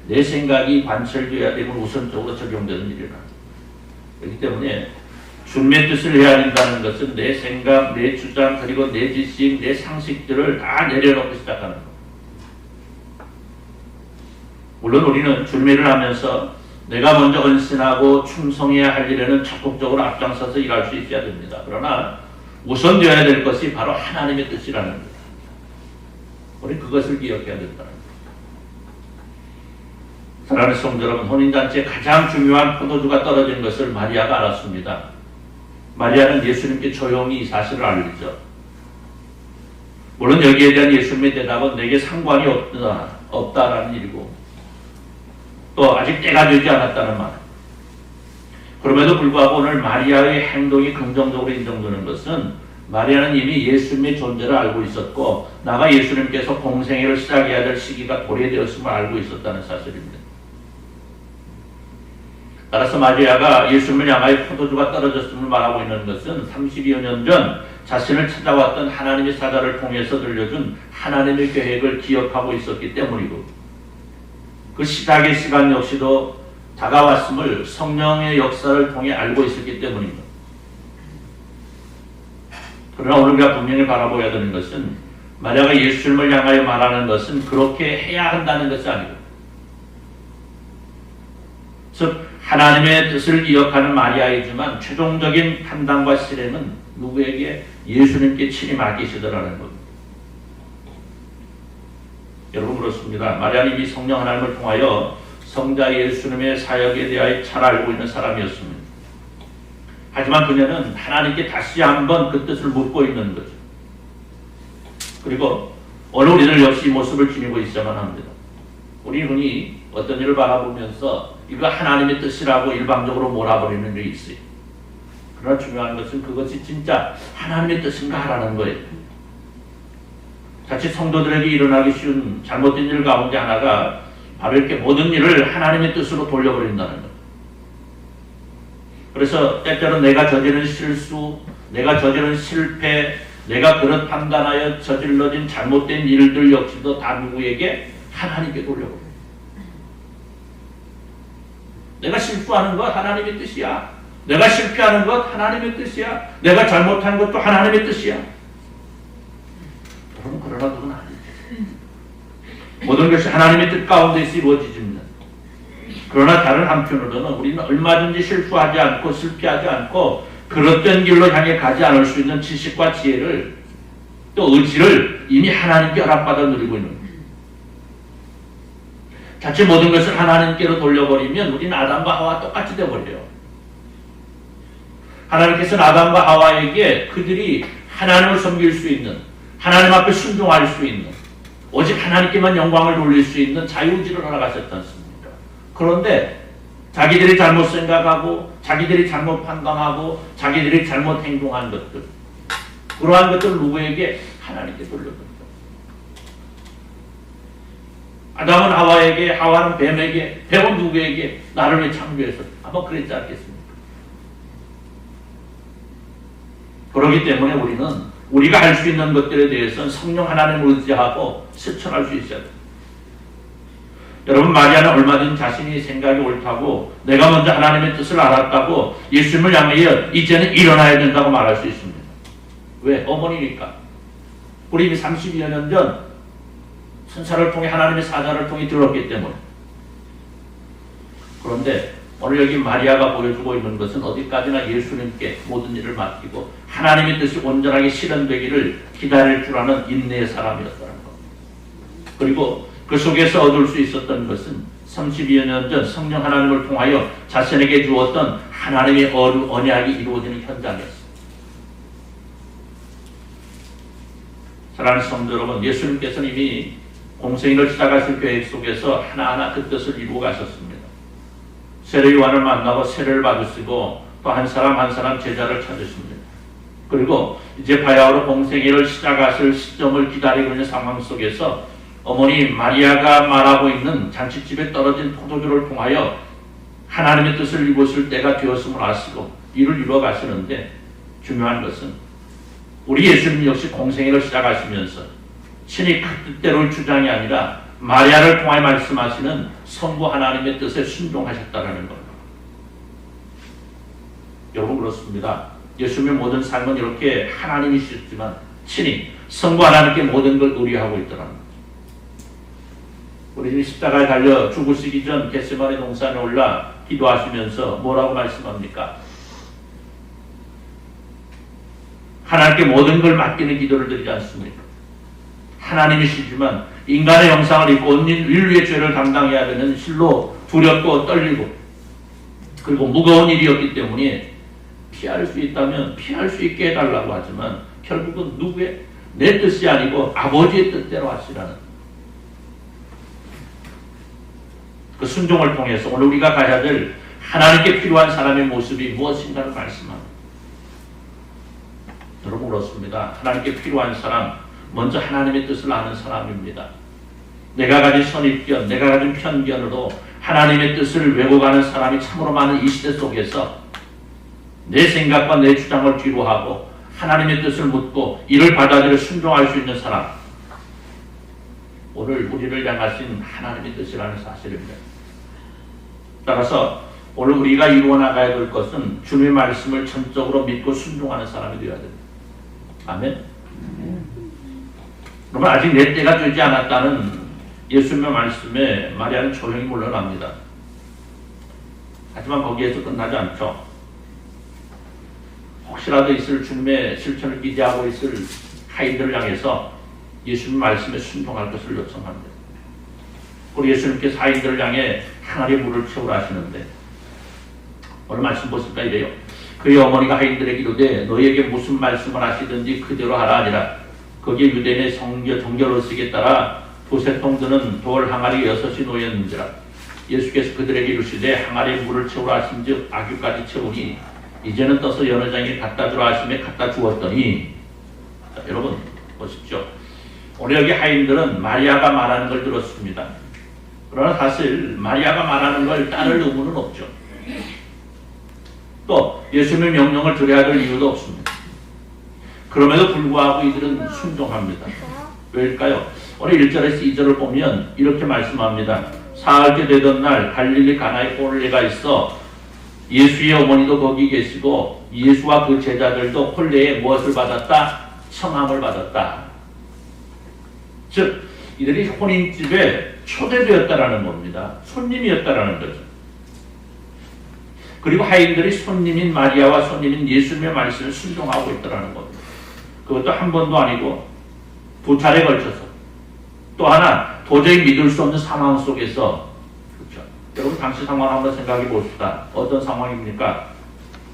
내 생각이 관철되어야 되면 우선적으로 적용되는 일이라. 그렇기 때문에 주님의 뜻을 헤아린다는 것은 내 생각, 내 주장, 그리고 내 지식, 내 상식들을 다 내려놓고 시작하는 것. 물론 우리는 주님의 일을 하면서 내가 먼저 헌신하고 충성해야 할 일에는 적극적으로 앞장서서 일할 수 있어야 됩니다. 그러나 우선되어야 될 것이 바로 하나님의 뜻이라는 겁니다. 우리는 그것을 기억해야 된다는 겁니다. 사랑하는 성도 여러분, 혼인잔치에 가장 중요한 포도주가 떨어진 것을 마리아가 알았습니다. 마리아는 예수님께 조용히 이 사실을 알리죠. 물론 여기에 대한 예수님의 대답은 내게 상관이 없다라는 일이고 또 아직 때가 되지 않았다는 말. 그럼에도 불구하고 오늘 마리아의 행동이 긍정적으로 인정되는 것은 마리아는 이미 예수님의 존재를 알고 있었고 나가 예수님께서 공생애를 시작해야 될 시기가 도래되었음을 알고 있었다는 사실입니다. 따라서 마리아가 예수님을 향하여 포도주가 떨어졌음을 말하고 있는 것은 30여 년 전 자신을 찾아왔던 하나님의 사자를 통해서 들려준 하나님의 계획을 기억하고 있었기 때문이고 그 시작의 시간 역시도 다가왔음을 성령의 역사를 통해 알고 있었기 때문입니다. 그러나 오늘 우리가 분명히 바라보아야 되는 것은 마리아가 예수님을 향하여 말하는 것은 그렇게 해야 한다는 것이 아니고 즉 하나님의 뜻을 기억하는 마리아이지만 최종적인 판단과 실행은 누구에게? 예수님께 친히 맡기시더라는 겁니다. 여러분 그렇습니다. 마리아는 이미 성령 하나님을 통하여 성자 예수님의 사역에 대하여 잘 알고 있는 사람이었습니다. 하지만 그녀는 하나님께 다시 한번 그 뜻을 묻고 있는 거죠. 그리고 오늘 우리들 역시 이 모습을 지니고 있어야만 합니다. 우리 흔히 어떤 일을 바라보면서 이거 하나님의 뜻이라고 일방적으로 몰아버리는 일이 있어요. 그러나 중요한 것은 그것이 진짜 하나님의 뜻인가 하라는 거예요. 자칫 성도들에게 일어나기 쉬운 잘못된 일 가운데 하나가 바로 이렇게 모든 일을 하나님의 뜻으로 돌려버린다는 것. 그래서 때때로 내가 저지른 실수, 내가 저지른 실패, 내가 그릇 판단하여 저질러진 잘못된 일들 역시도 다 누구에게? 하나님께 돌려버려요. 내가 실수하는 것 하나님의 뜻이야. 내가 실패하는 것 하나님의 뜻이야. 내가 잘못한 것도 하나님의 뜻이야. 그러나 그건 아니죠. 모든 것이 하나님의 뜻 가운데서 이루어집니다. 그러나 다른 한편으로는 우리는 얼마든지 실수하지 않고 실패하지 않고 그릇된 길로 향해 가지 않을 수 있는 지식과 지혜를 또 의지를 이미 하나님께 허락받아 누리고 있는 거예요. 자칫 모든 것을 하나님께로 돌려버리면 우리는 아담과 하와 똑같이 되어버려요. 하나님께서는 아담과 하와에게 그들이 하나님을 섬길 수 있는, 하나님 앞에 순종할 수 있는, 오직 하나님께만 영광을 돌릴 수 있는 자유의지를 허락하셨지 않습니까? 그런데 자기들이 잘못 생각하고 자기들이 잘못 판단하고 자기들이 잘못 행동한 것들, 그러한 것들 누구에게? 하나님께 돌려버립니다. 아담은 하와에게, 하와는 뱀에게, 뱀은 누구에게? 나를 왜 창조해서? 아마 그랬지 않겠습니까? 그렇기 때문에 우리는 우리가 할 수 있는 것들에 대해서는 성령 하나님을 의지하고 실천할 수 있어야 돼요. 여러분 마리아는 얼마든지 자신이 생각이 옳다고 내가 먼저 하나님의 뜻을 알았다고 예수님을 향하여 이제는 일어나야 된다고 말할 수 있습니다. 왜? 어머니니까. 우리 이미 32여 년 전 천사를 통해 하나님의 사자를 통해 들었기 때문에. 그런데 오늘 여기 마리아가 보여주고 있는 것은 어디까지나 예수님께 모든 일을 맡기고 하나님의 뜻이 온전하게 실현되기를 기다릴 줄 아는 인내의 사람이었다는 것. 그리고 그 속에서 얻을 수 있었던 것은 32여 년 전 성령 하나님을 통하여 자신에게 주었던 하나님의 언약이 이루어지는 현장이었습니다. 사랑하는 성도 여러분, 예수님께서는 이미 공생애를 시작하실 계획 속에서 하나하나 그 뜻을 이루어 가셨습니다. 세례 요한을 만나고 세례를 받으시고 또 한 사람 한 사람 제자를 찾으십니다. 그리고 이제 바야흐로 공생애를 시작하실 시점을 기다리고 있는 상황 속에서 어머니 마리아가 말하고 있는 잔치집에 떨어진 포도주를 통하여 하나님의 뜻을 이루실 때가 되었음을 아시고 이를 이루어 가시는데, 중요한 것은 우리 예수님 역시 공생애를 시작하시면서 친히 그 뜻대로의 주장이 아니라 마리아를 통하여 말씀하시는 성부 하나님의 뜻에 순종하셨다는 겁니다. 여러분, 그렇습니다. 예수님의 모든 삶은 이렇게 하나님이시지만 친히 성부 하나님께 모든 걸 의뢰하고 있더라는 거죠. 우리 십자가에 달려 죽으시기 전 겟세마네 동산에 올라 기도하시면서 뭐라고 말씀합니까? 하나님께 모든 걸 맡기는 기도를 드리지 않습니까? 하나님이시지만 인간의 형상을 입고 온 인류의 죄를 담당해야 되는 실로 두렵고 떨리고 그리고 무거운 일이었기 때문에 피할 수 있다면 피할 수 있게 해달라고 하지만 결국은 누구의? 내 뜻이 아니고 아버지의 뜻대로 하시라는 그 순종을 통해서 오늘 우리가 가야 될 하나님께 필요한 사람의 모습이 무엇인가를 말씀합니다. 여러분, 그렇습니다. 하나님께 필요한 사람, 먼저 하나님의 뜻을 아는 사람입니다. 내가 가진 선입견, 내가 가진 편견으로 하나님의 뜻을 왜곡하는 사람이 참으로 많은 이 시대 속에서 내 생각과 내 주장을 뒤로하고 하나님의 뜻을 묻고 이를 받아들여 순종할 수 있는 사람, 오늘 우리를 향하신 하나님의 뜻이라는 사실입니다. 따라서 오늘 우리가 이루어 나가야 될 것은 주님의 말씀을 전적으로 믿고 순종하는 사람이 되어야 됩니다. 아멘. 그러면 아직 내 때가 되지 않았다는 예수님의 말씀에 마리아는 조용히 물러납니다. 하지만 거기에서 끝나지 않죠. 혹시라도 있을 주님의 실천을 기대하고 있을 하인들을 향해서 예수님 말씀에 순종할 것을 요청합니다. 우리 예수님께서 하인들을 향해 항아리에 물을 채우라 하시는데 오늘 말씀 보실까 이래요. 그의 어머니가 하인들에게 이르되 너희에게 무슨 말씀을 하시든지 그대로 하라 하니라. 거기에 유대인의 정결의식에 따라 두세 통 드는 돌 항아리 6이 놓였는지라. 예수께서 그들에게 이르시되 항아리에 물을 채우라 하신즉 아귀까지 채우니 이제는 떠서 여느 장에 갖다 주라 하시며 갖다 주었더니. 자, 여러분 보십시오. 오늘 여기 하인들은 마리아가 말하는 걸 들었습니다. 그러나 사실 마리아가 말하는 걸 따를 의무는 없죠. 또 예수님의 명령을 드려야 될 이유도 없습니다. 그럼에도 불구하고 이들은 순종합니다. 왜일까요? 오늘 1절에서 2절을 보면 이렇게 말씀합니다. 사흘째 되던 날 갈릴리 가나에 홀례가 있어 예수의 어머니도 거기 계시고 예수와 그 제자들도 홀례에 무엇을 받았다? 청함을 받았다. 즉 이들이 혼인집에 초대되었다라는 겁니다. 손님이었다라는 거죠. 그리고 하인들이 손님인 마리아와 손님인 예수님의 말씀을 순종하고 있다라는 겁니다. 그것도 한 번도 아니고 두 차례에 걸쳐서. 또 하나 도저히 믿을 수 없는 상황 속에서. 그렇죠. 여러분 당시 상황 한번 생각해 봅시다. 어떤 상황입니까?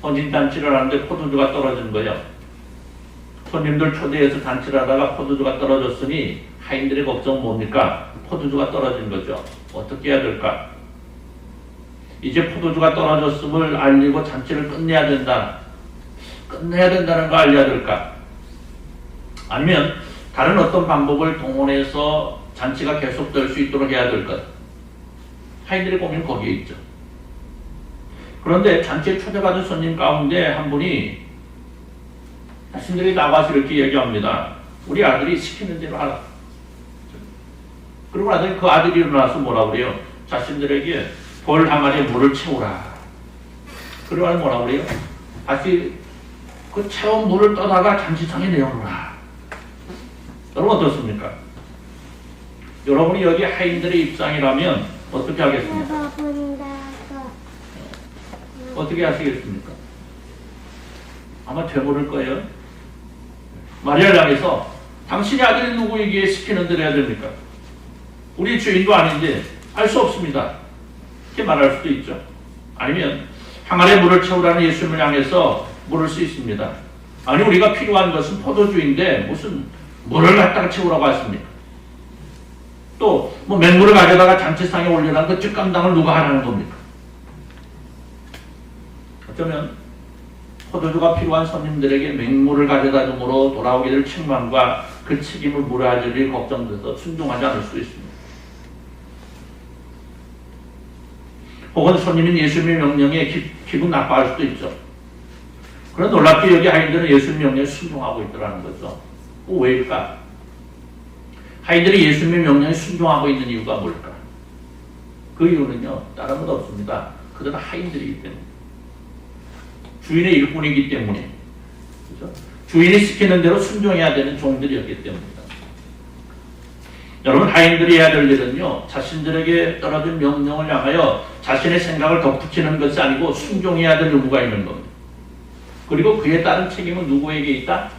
혼인잔치를 하는데 포도주가 떨어진 거예요. 손님들 초대해서 잔치를 하다가 포도주가 떨어졌으니 하인들의 걱정은 뭡니까? 포도주가 떨어진 거죠. 어떻게 해야 될까? 이제 포도주가 떨어졌음을 알리고 잔치를 끝내야 된다. 끝내야 된다는 거 알려야 될까? 아니면 다른 어떤 방법을 동원해서 잔치가 계속될 수 있도록 해야 될까? 하인들의 고민은 거기에 있죠. 그런데 잔치에 초대받은 손님 가운데 한 분이 자신들이 나와서 이렇게 얘기합니다. 우리 아들이 시키는 대로 하라. 그리고 나중에 그 아들이 일어나서 뭐라고 그래요? 자신들에게 돌 항아리에 물을 채우라. 그리고 나서 뭐라고 그래요? 다시 그 채운 물을 떠다가 잔치상에 내어놓으라. 여러분 어떻습니까? 여러분이 여기 하인들의 입장이라면 어떻게 하겠습니까? 어떻게 하시겠습니까? 아마 되물을 거예요. 마리아를 향해서 당신의 아들이 누구에게 시키는 대로 해야 됩니까? 우리 주인도 아닌데 알 수 없습니다. 이렇게 말할 수도 있죠. 아니면 항아리에 물을 채우라는 예수님을 향해서 물을 수 있습니다. 아니 우리가 필요한 것은 포도주인데 무슨 물을 갖다가 채우라고 했습니까? 또 뭐 맹물을 가져다가 잔치상에 올려놓은 그 직감당을 누가 하라는 겁니까? 어쩌면 포도주가 필요한 손님들에게 맹물을 가져다 줌으로 돌아오게 될 책망과 그 책임을 물어야 할 일이 걱정돼서 순종하지 않을 수도 있습니다. 혹은 손님인 예수님의 명령에 기분 나빠할 수도 있죠. 그런 놀랍게 여기 하인들은 예수님 명령에 순종하고 있더라는 거죠. 왜일까? 하인들이 예수님의 명령에 순종하고 있는 이유가 뭘까? 그 이유는요, 다른 것 없습니다. 그들은 하인들이기 때문에. 주인의 일꾼이기 때문에. 그렇죠? 주인이 시키는 대로 순종해야 되는 종들이었기 때문입니다. 여러분, 하인들이 해야 될 일은요, 자신들에게 떨어진 명령을 향하여 자신의 생각을 덧붙이는 것이 아니고 순종해야 될 의무가 있는 겁니다. 그리고 그에 따른 책임은 누구에게 있다?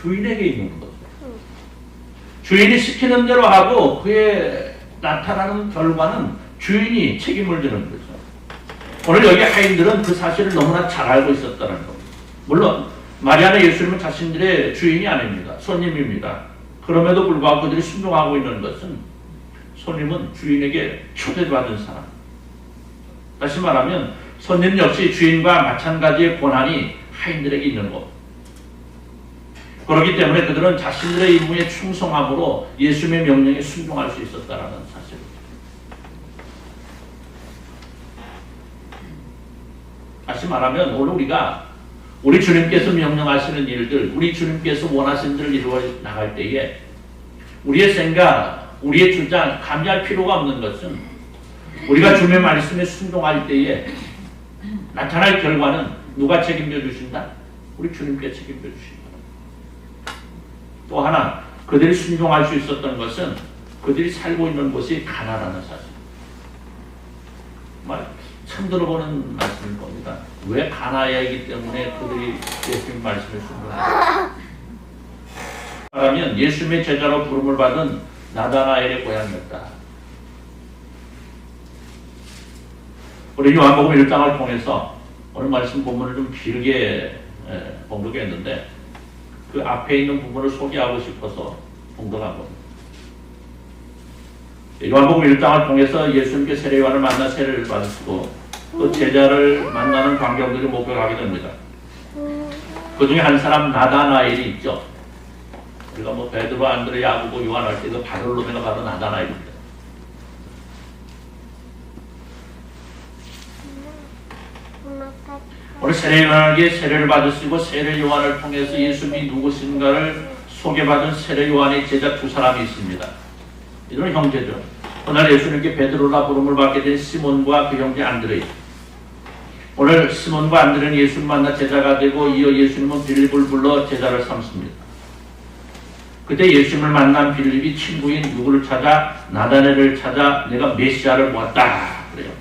주인에게 있는 거죠. 주인이 시키는 대로 하고 그에 나타나는 결과는 주인이 책임을 지는 거죠. 오늘 여기 하인들은 그 사실을 너무나 잘 알고 있었다는 겁니다. 물론 마리아나 예수님은 자신들의 주인이 아닙니다. 손님입니다. 그럼에도 불구하고 그들이 순종하고 있는 것은 손님은 주인에게 초대받은 사람. 다시 말하면 손님 역시 주인과 마찬가지의 권한이 하인들에게 있는 것. 그렇기 때문에 그들은 자신들의 임무에 충성함으로 예수님의 명령에 순종할 수 있었다는 사실입니다. 다시 말하면 오늘 우리 주님께서 명령하시는 일들, 우리 주님께서 원하시는 일을 이루어 나갈 때에 우리의 생각, 우리의 주장, 감지할 필요가 없는 것은 우리가 주님의 말씀에 순종할 때에 나타날 결과는 누가 책임져 주신다? 우리 주님께 책임져 주신다. 또 하나, 그들이 순종할 수 있었던 것은 그들이 살고 있는 곳이 가나라는 사실. 정말 처음 들어보는 말씀일 겁니다. 왜 가나야이기 때문에 그들이 예수님 말씀에 순종합니다. 말하면 예수님의 제자로 부름을 받은 나다나엘의 고향이었다. 우리 요한복음 1장을 통해서 오늘 말씀 본문을 좀 길게 봉독했는데 그 앞에 있는 부분을 소개하고 싶어서 봉독한 겁니다. 요한복음 1장을 통해서 예수님께 세례요한을 만나 세례를 받으시고 또 제자를 만나는 광경들을 목격하게 됩니다. 그 중에 한 사람 나다나엘이 있죠. 우리가 뭐 베드로, 안드레, 야고보, 요한 할 때 그 바돌로메가 바로 나다나엘입니다. 오늘 세례요한에게 세례를 받으시고 세례요한을 통해서 예수님이 누구신가를 소개받은 세례요한의 제자 두 사람이 있습니다. 이들은 형제죠. 오늘 예수님께 베드로라 부름을 받게 된 시몬과 그 형제 안드레. 오늘 시몬과 안드레는 예수님 만나 제자가 되고 이어 예수님은 빌립을 불러 제자를 삼습니다. 그때 예수님을 만난 빌립이 친구인 누구를 찾아? 나다나엘을 찾아 내가 메시아를 보았다 그래요.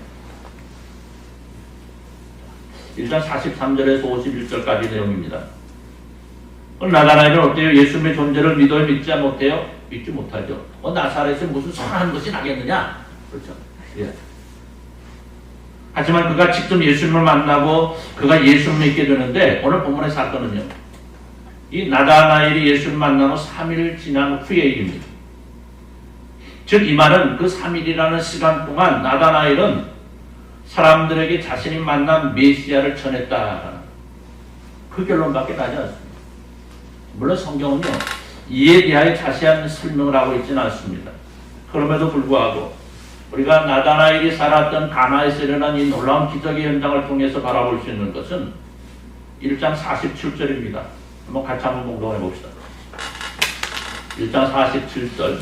1장 43절에서 51절까지 내용입니다. 나다나엘은 어때요? 예수님의 존재를 믿어요? 믿지 못해요? 믿지 못하죠. 나사렛에 무슨 선한 것이 나겠느냐? 그렇죠. 예. 하지만 그가 직접 예수님을 만나고 그가 예수님을 믿게 되는데 오늘 본문의 사건은요. 이 나다나엘이 예수님을 만난 후 3일 지난 후의 일입니다. 즉 이 말은 그 3일이라는 시간 동안 나다나엘은 사람들에게 자신이 만난 메시아를 전했다라는 그 결론밖에 나지 않습니다. 물론 성경은요. 이에 대하여 자세한 설명을 하고 있지는 않습니다. 그럼에도 불구하고 우리가 나다나엘이 살았던 가나에서 일어난 이 놀라운 기적의 현장을 통해서 바라볼 수 있는 것은 1장 47절입니다. 같이 한번 공동해 봅시다. 1장 47절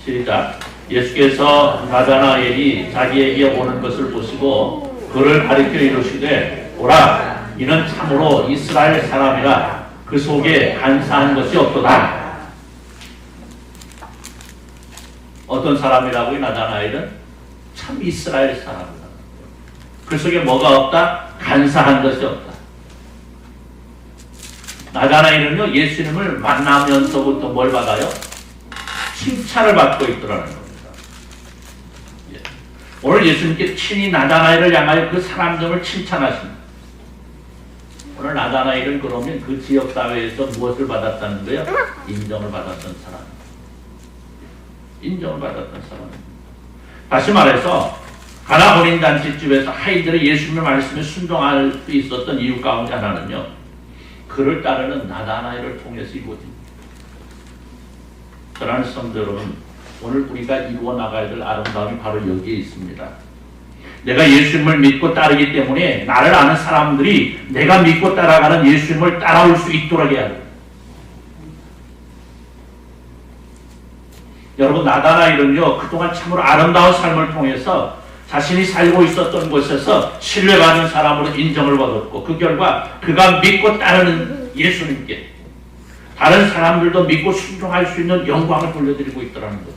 시작. 예수께서 나다나엘이 자기에게 오는 것을 보시고 그를 가리켜 이르시되 보라 이는 참으로 이스라엘 사람이라 그 속에 간사한 것이 없도다. 어떤 사람이라고요? 나다나엘은 참 이스라엘 사람이다. 그 속에 뭐가 없다? 간사한 것이 없다. 나다나엘은요 예수님을 만나면서부터 뭘 받아요? 칭찬을 받고 있더라는 겁니다. 예. 오늘 예수님께 친히 나다나엘을 향하여 그 사람들을 칭찬하십니다. 오늘 나다나엘은 그러면 그 지역 사회에서 무엇을 받았다는 거예요? 인정을 받았던 사람. 인정을 받았던 사람입니다. 다시 말해서 가나 혼인잔치집에서 아이들이 예수님의 말씀에 순종할 수 있었던 이유 가운데 하나는요, 그를 따르는 나다나엘을 통해서 이루어집니다. 사랑하는 성도 여러분, 오늘 우리가 이루어 나가야 될 아름다움이 바로 여기에 있습니다. 내가 예수님을 믿고 따르기 때문에 나를 아는 사람들이 내가 믿고 따라가는 예수님을 따라올 수 있도록 해야 돼요. 여러분, 나다나엘은요, 그동안 참으로 아름다운 삶을 통해서 자신이 살고 있었던 곳에서 신뢰받는 사람으로 인정을 받았고, 그 결과 그가 믿고 따르는 예수님께 다른 사람들도 믿고 순종할 수 있는 영광을 돌려드리고 있더라는 거죠.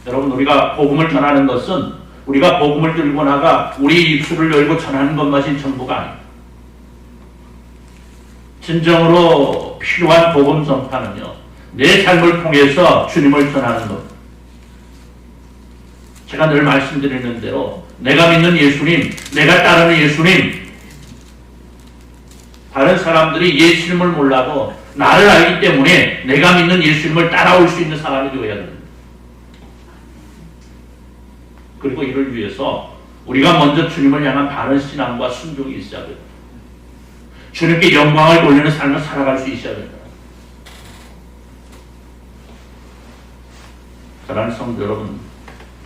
여러분, 우리가 복음을 전하는 것은 우리가 복음을 들고 나가 우리 입술을 열고 전하는 것만이 전부가 아닙니다. 진정으로 필요한 복음 전파는요, 내 삶을 통해서 주님을 전하는 것. 제가 늘 말씀드리는 대로 내가 믿는 예수님, 내가 따르는 예수님, 다른 사람들이 예수님을 몰라도 나를 알기 때문에 내가 믿는 예수님을 따라올 수 있는 사람이 되어야 됩니다. 그리고 이를 위해서 우리가 먼저 주님을 향한 바른 신앙과 순종이 있어야 됩니다. 주님께 영광을 돌리는 삶을 살아갈 수 있어야 됩니다. 사랑하는 성도 여러분,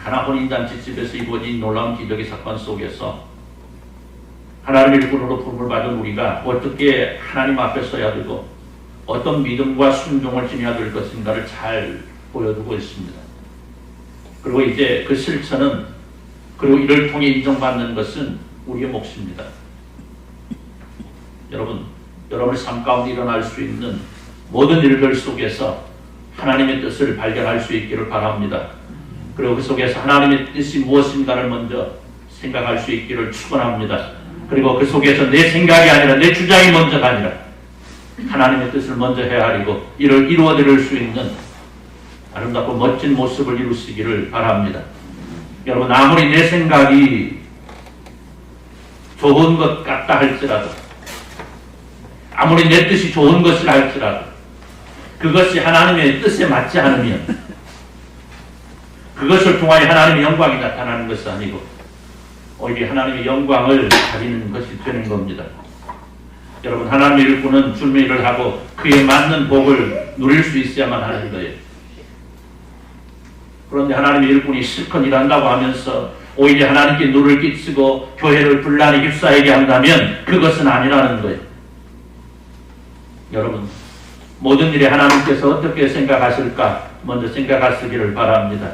가나 혼인잔치집에서 이루어진 놀라운 기적의 사건 속에서 하나님의 일꾼으로 부름을 받은 우리가 어떻게 하나님 앞에 서야 되고 어떤 믿음과 순종을 지녀야 될 것인가를 잘 보여주고 있습니다. 그리고 이제 그 실천은, 그리고 이를 통해 인정받는 것은 우리의 몫입니다. 여러분의 삶 가운데 일어날 수 있는 모든 일들 속에서 하나님의 뜻을 발견할 수 있기를 바랍니다. 그리고 그 속에서 하나님의 뜻이 무엇인가를 먼저 생각할 수 있기를 축원합니다. 그리고 그 속에서 내 생각이 아니라 내 주장이 먼저가 아니라 하나님의 뜻을 먼저 헤아리고 이를 이루어드릴 수 있는 아름답고 멋진 모습을 이루시기를 바랍니다. 여러분, 아무리 내 생각이 좋은 것 같다 할지라도, 아무리 내 뜻이 좋은 것이라 할지라도 그것이 하나님의 뜻에 맞지 않으면 그것을 통하여 하나님의 영광이 나타나는 것이 아니고 오히려 하나님의 영광을 가리는 것이 되는 겁니다. 여러분, 하나님의 일꾼은 주님의 일을 하고 그에 맞는 복을 누릴 수 있어야만 하는 거예요. 그런데 하나님의 일꾼이 실컷 일한다고 하면서 오히려 하나님께 누를 끼치고 교회를 분란히 휩싸이게 한다면 그것은 아니라는 거예요. 여러분, 모든 일에 하나님께서 어떻게 생각하실까 먼저 생각하시기를 바랍니다.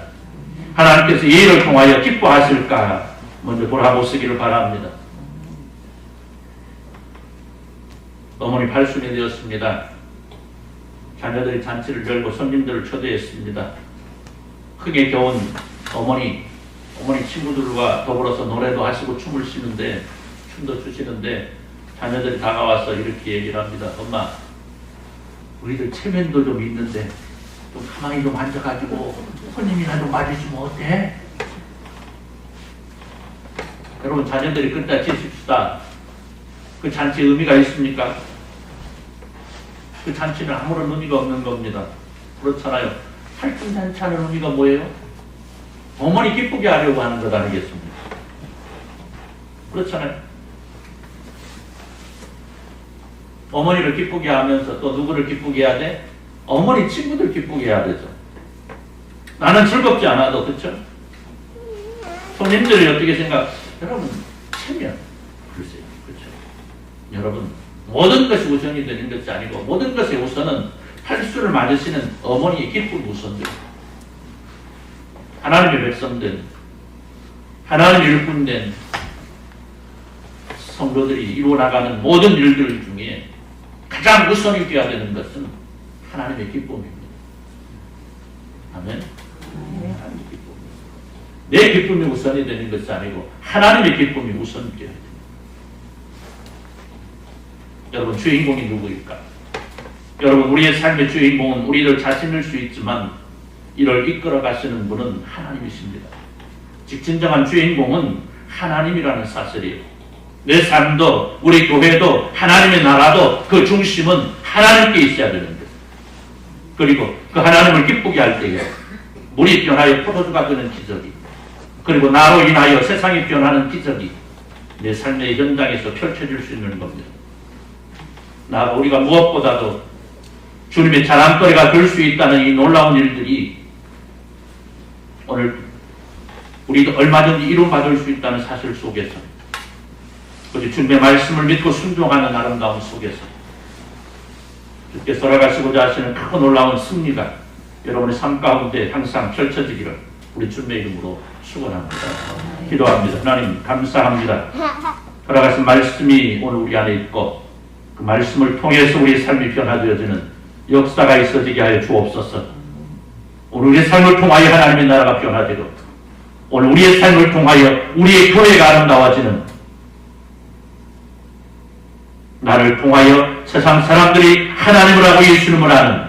하나님께서 이 일을 통하여 기뻐하실까 먼저 돌아보시기를 바랍니다. 어머니 80이 되었습니다. 자녀들이 잔치를 열고 손님들을 초대했습니다. 크게 겨운 어머니 친구들과 더불어서 노래도 하시고 춤을 추시는데 자녀들이 다가와서 이렇게 얘기를 합니다. 엄마, 우리들 체면도 좀 있는데 좀 가만히 좀 앉아가지고 손님이나 좀 맞으시면 어때? 여러분, 자녀들이 끝다 치십시다. 그 잔치에 의미가 있습니까? 그 잔치는 아무런 의미가 없는 겁니다. 그렇잖아요. 팔순잔치하는 의미가 뭐예요? 어머니 기쁘게 하려고 하는 것 아니겠습니까? 그렇잖아요. 어머니를 기쁘게 하면서 또 누구를 기쁘게 해야 돼? 어머니 친구들 기쁘게 해야 되죠. 나는 즐겁지 않아도, 그렇죠? 손님들이 어떻게 생각? 여러분, 체면, 글쎄요, 그렇죠? 여러분, 모든 것이 우선이 되는 것이 아니고 모든 것의 우선은 팔순을 맞으시는 어머니의 기쁨 우선입니다. 하나님의 백성된, 하나님의 일꾼된 성도들이 이루어나가는 모든 일들 중에 가장 우선이 되어야 되는 것은 하나님의 기쁨입니다. 아멘? 하나님의 기쁨. 내 기쁨이 우선이 되는 것이 아니고 하나님의 기쁨이 우선이 되어야 됩니다. 여러분, 주인공이 누구일까? 여러분, 우리의 삶의 주인공은 우리들 자신일 수 있지만 이를 이끌어 가시는 분은 하나님이십니다. 즉 진정한 주인공은 하나님이라는 사실이에요. 내 삶도 우리 교회도 하나님의 나라도 그 중심은 하나님께 있어야 되는 거예요. 그리고 그 하나님을 기쁘게 할 때에 물이 변하여 포도주가 되는 기적이, 그리고 나로 인하여 세상이 변하는 기적이 내 삶의 현장에서 펼쳐질 수 있는 겁니다. 우리가 무엇보다도 주님의 자랑거리가 될 수 있다는 이 놀라운 일들이 오늘 우리도 얼마든지 이루어받을 수 있다는 사실 속에서, 그리고 주님의 말씀을 믿고 순종하는 아름다움 속에서 주께서 돌아가시고자 하시는 크고 놀라운 승리가 여러분의 삶 가운데 항상 펼쳐지기를 우리 주님의 이름으로 축원합니다. 기도합니다. 하나님 감사합니다. 돌아가신 말씀이 오늘 우리 안에 있고 그 말씀을 통해서 우리의 삶이 변화되어지는 역사가 있어지게 하여 주옵소서. 오늘 우리의 삶을 통하여 하나님의 나라가 변화되고 오늘 우리의 삶을 통하여 우리의 교회가 아름다워지는, 나를 통하여 세상 사람들이 하나님을 하고 예수님을 아는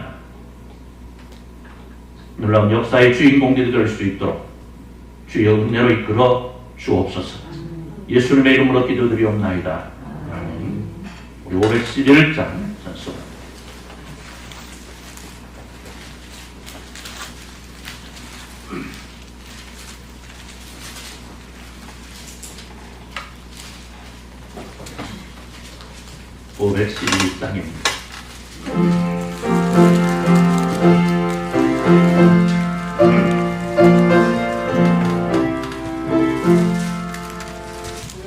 놀라운 역사의 주인공들이 될 수 있도록 주의 은혜로 이끌어 주옵소서. 예수님의 이름으로 기도드리옵나이다. 우리 511장 전송. (511장입니다)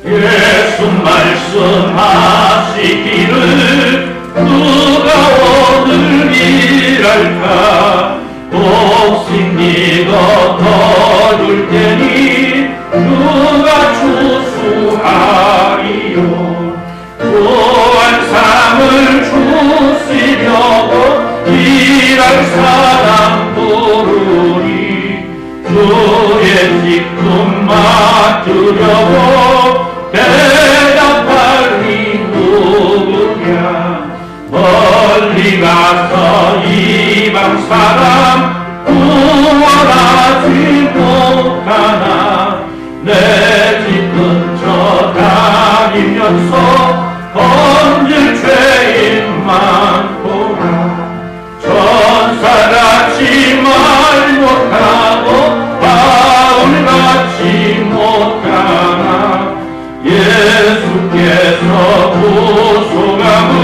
예수 말씀하시기를 누가 오늘 일할까 독신 네가 더줄 테니 누가 추수하리요 구원상을 주시려고 일할 사람 부르니 주의 직분 맡으려고 대답할 이 누구냐 멀리 가서 이방 사람 구원하지 못하나 내 집 근처 다니면서 건질 죄인 많구나 천사같이 말 못하고 바울같이 못하나 예수께서 구속함을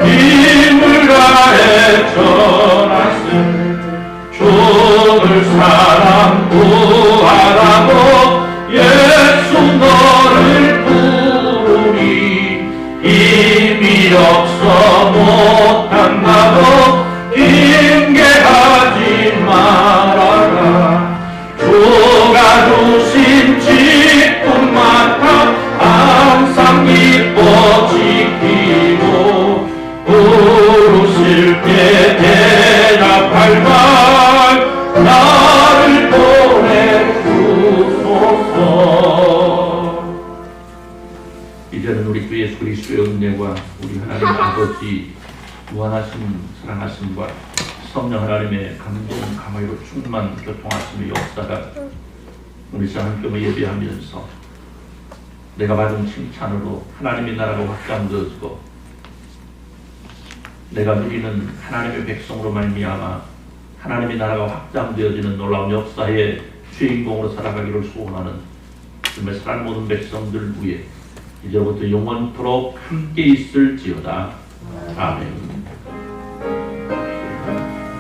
힘을 다해 전하시네 죽을 사람 구하라고 예수 너를 부르니 힘이 없어 못한다고 핑계하지 말아라 주가 주신 직분마다 항상 기뻐 지키고 부르실 때 대답할 말 나를 보내주소서. 이제는 우리 주 예수 그리스도의 은혜와 우리 하나님 아버지 무한하신 사랑하심과 성령 하나님의 감동 감화로 충만 교통하심의 역사가 우리 함께 예배하면서 내가 받은 칭찬으로 하나님의 나라가 확장되어지고 내가 누리는 하나님의 백성으로 말미암아 하나님의 나라가 확장되어지는 놀라운 역사의 주인공으로 살아가기를 소원하는 주님의 사랑 모든 백성들 위해 이제부터 영원토록 함께 있을지어다. 아멘.